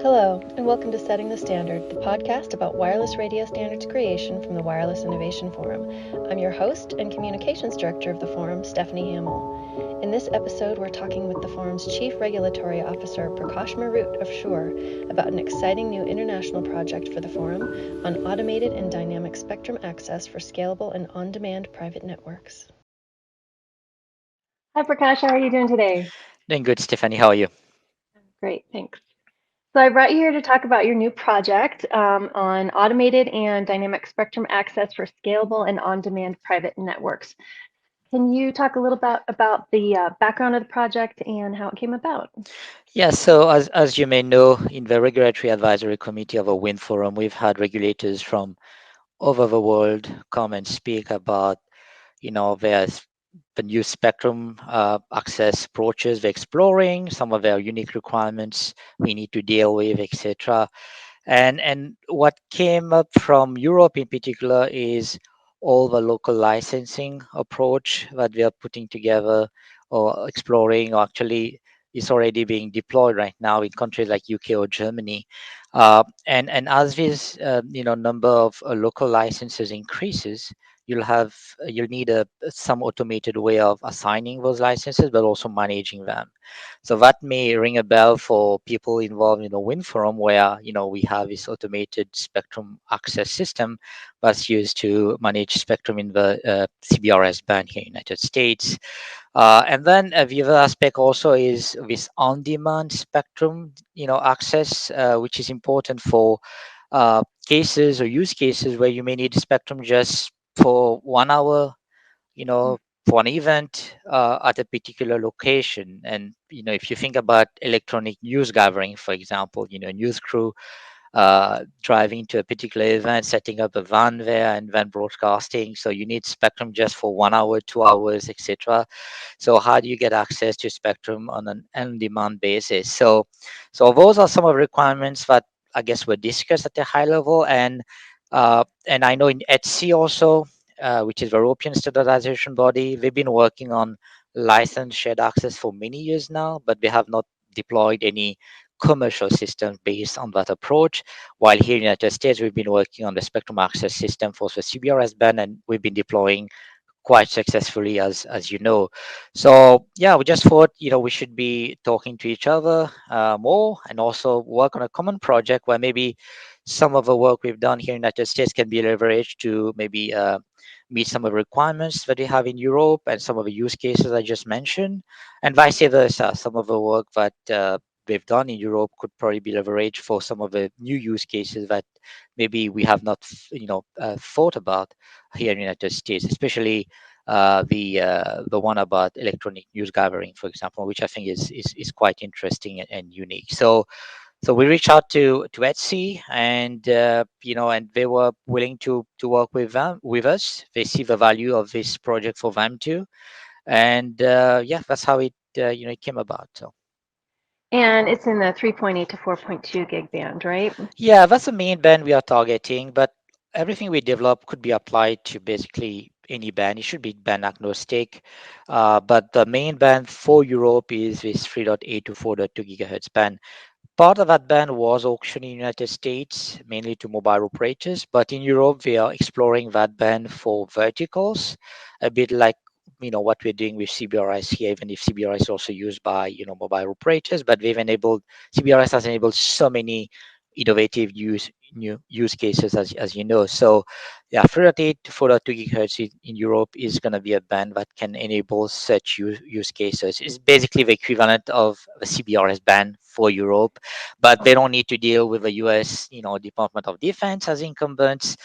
Hello, and welcome to Setting the Standard, the podcast about wireless radio standards creation from the Wireless Innovation Forum. I'm your host and Communications Director of the Forum, Stephanie Hamill. In this episode, we're talking with the Forum's Chief Regulatory Officer, Prakash Moorut of Shure, about an exciting new international project for the Forum on automated and dynamic spectrum access for scalable and on-demand private networks. Hi, Prakash. How are you doing today? Doing good, Stephanie. How are you? Great, thanks. So I brought you here to talk about your new project on automated and dynamic spectrum access for scalable and on-demand private networks. Can you talk a little bit about the background of the project and how it came about? Yeah, so as you may know, in the Regulatory Advisory Committee of a Wind Forum, we've had regulators from all over the world come and speak about, there's the new spectrum access approaches they're exploring, some of their unique requirements we need to deal with, etc. And what came up from Europe in particular is all the local licensing approach that we are putting together or exploring, or actually is already being deployed right now in countries like UK or Germany. And as this number of local licenses increases, you'll need some automated way of assigning those licenses, but also managing them. So that may ring a bell for people involved in the wind forum, where we have this automated spectrum access system that's used to manage spectrum in the CBRS band here in the United States. And then the other aspect also is this on-demand spectrum, access, which is important for cases or use cases where you may need spectrum just for 1 hour, for an event at a particular location. And if you think about electronic news gathering, for example, news crew driving to a particular event, setting up a van there, and then broadcasting. So you need spectrum just for 1 hour, 2 hours, etc. So how do you get access to spectrum on an on-demand basis? So those are some of the requirements that I guess were discussed at a high level, and I know in ETSI also, which is the European standardization body, they've been working on license shared access for many years now, but they have not deployed any commercial systems based on that approach. While here in the United States, we've been working on the spectrum access system for the CBRS band, and we've been deploying quite successfully, as you know. So yeah, we just thought we should be talking to each other more, and also work on a common project where maybe some of the work we've done here in the United States can be leveraged to maybe meet some of the requirements that we have in Europe and some of the use cases I just mentioned, and vice versa. Some of the work that we've done in Europe could probably be leveraged for some of the new use cases that maybe we have not thought about here in the United States, especially the one about electronic news gathering, for example, which I think is quite interesting and unique. So we reached out to ETSI, and and they were willing to work with us. They see the value of this project for them too, and yeah, that's how it came about. So. And it's in the 3.8 to 4.2 gig band, right? Yeah, that's the main band we are targeting, but everything we develop could be applied to basically any band. It should be band agnostic. But the main band for Europe is this 3.8 to 4.2 gigahertz band. Part of that band was auctioned in the United States, mainly to mobile operators, but in Europe, we are exploring that band for verticals, a bit like what we're doing with CBRS here, even if CBRS is also used by mobile operators, but CBRS has enabled so many innovative new use cases, as you know. So yeah, 3.8 to 4.2 gigahertz in Europe is going to be a band that can enable such use cases. It's basically the equivalent of the CBRS band for Europe, but they don't need to deal with the US Department of Defense as incumbents.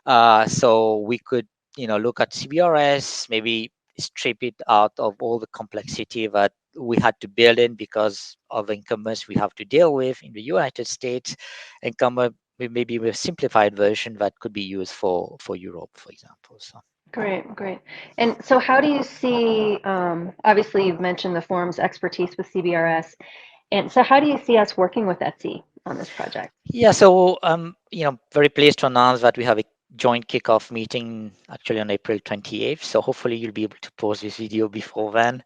So we could look at CBRS, maybe strip it out of all the complexity that we had to build in because of the incumbents we have to deal with in the United States, and come up with maybe a simplified version that could be used for Europe, for example. So. Great, great. And so how do you see, obviously you've mentioned the forum's expertise with CBRS, and so how do you see us working with ETSI on this project? Yeah, so very pleased to announce that we have a joint kickoff meeting actually on April 28th. So hopefully you'll be able to post this video before then.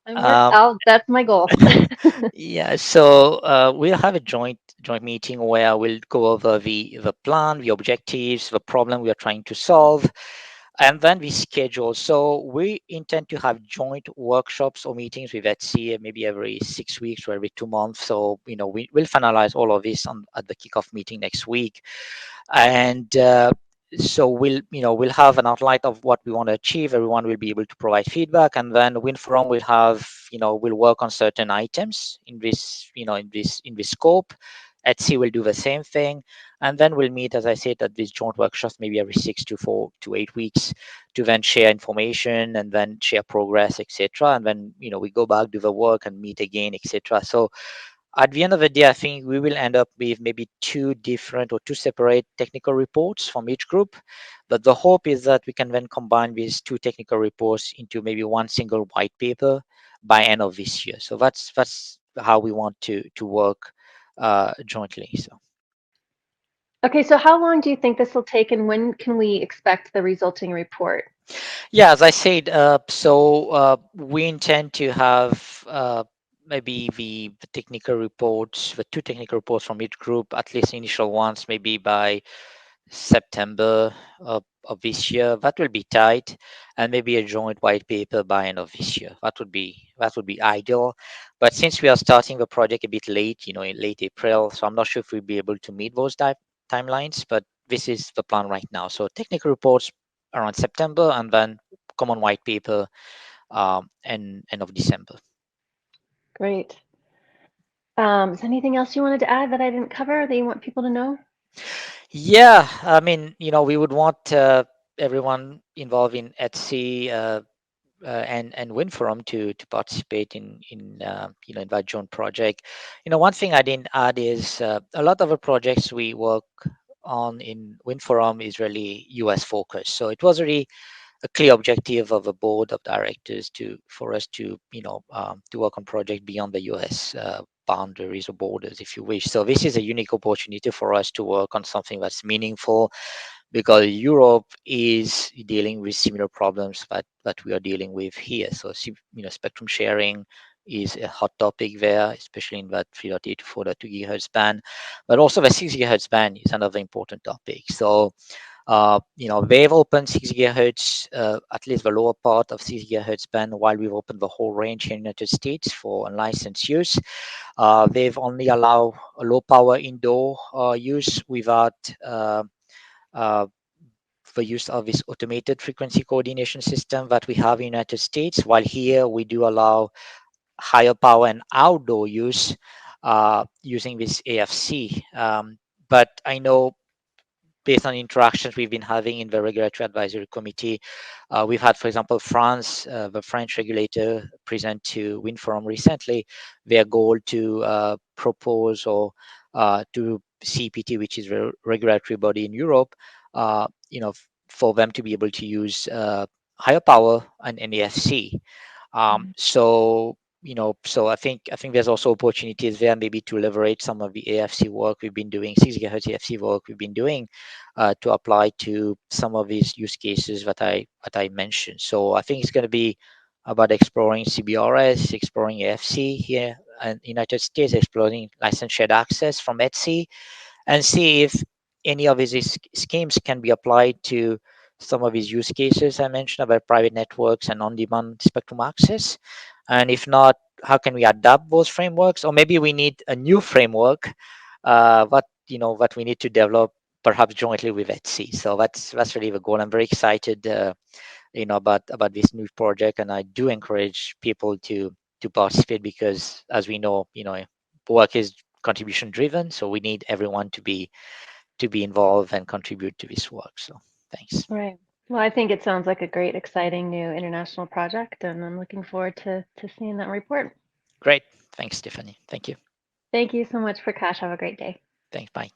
Um, That's my goal. yeah, so we'll have a joint meeting where we'll go over the plan, the objectives, the problem we are trying to solve, and then we schedule. So we intend to have joint workshops or meetings with ETSI maybe every 6 weeks or every 2 months. So we'll finalize all of this at the kickoff meeting next week, and so we'll have an outline of what we want to achieve. Everyone will be able to provide feedback, and then WinForum will have we'll work on certain items in this in this scope. Etsy will do the same thing, and then we'll meet, as I said, at these joint workshops maybe every 6 to 8 weeks to then share information and then share progress, etc. And then we go back, do the work, and meet again, etc. So at the end of the day, I think we will end up with maybe two separate technical reports from each group. But the hope is that we can then combine these two technical reports into maybe one single white paper by end of this year. So that's how we want to work jointly. So. Okay, so how long do you think this will take, and when can we expect the resulting report? Yeah, as I said, we intend to have maybe the technical reports, the two technical reports from each group, at least initial ones, maybe by September of this year. That will be tight, and maybe a joint white paper by end of this year. That would be ideal. But since we are starting the project a bit late, in late April, so I'm not sure if we'll be able to meet those timelines. But this is the plan right now. So technical reports around September, and then common white paper and end of December. Great. Is there anything else you wanted to add that I didn't cover that you want people to know? Yeah, I mean, we would want everyone involved in Etsy and WinForum to participate in that joint project. One thing I didn't add is a lot of the projects we work on in WinForum is really US focused. So it was really a clear objective of a board of directors for us to work on project beyond the US boundaries or borders, if you wish. So this is a unique opportunity for us to work on something that's meaningful, because Europe is dealing with similar problems that we are dealing with here. So spectrum sharing is a hot topic there, especially in that 3.8 to 4.2 gigahertz band, but also the 6 gigahertz band is another important topic. So they've opened 6 gigahertz, at least the lower part of 6 gigahertz band, while we've opened the whole range here in the United States for unlicensed use. They've only allowed a low power indoor use without uh, the use of this automated frequency coordination system that we have in the United States, while here we do allow higher power and outdoor use using this AFC. But I know, based on interactions we've been having in the regulatory advisory committee, we've had, for example, France, the French regulator, present to WinForum recently their goal to propose or to CPT, which is the regulatory body in Europe, for them to be able to use higher power and NAFC. So I think there's also opportunities there, maybe to leverage some of the AFC work we've been doing, 6 gigahertz AFC work we've been doing, to apply to some of these use cases that I mentioned. So I think it's going to be about exploring CBRS, exploring AFC here in United States, exploring license shared access from Etsy, and see if any of these schemes can be applied to some of these use cases I mentioned about private networks and on-demand spectrum access. And if not, how can we adapt those frameworks? Or maybe we need a new framework, what we need to develop perhaps jointly with Etsy. So that's really the goal. I'm very excited, about this new project, and I do encourage people to participate, because as we know, work is contribution driven, so we need everyone to be involved and contribute to this work. So thanks. Right. Well, I think it sounds like a great, exciting new international project, and I'm looking forward to seeing that report. Great. Thanks, Stephanie. Thank you. Thank you so much, Prakash. Have a great day. Thanks. Bye.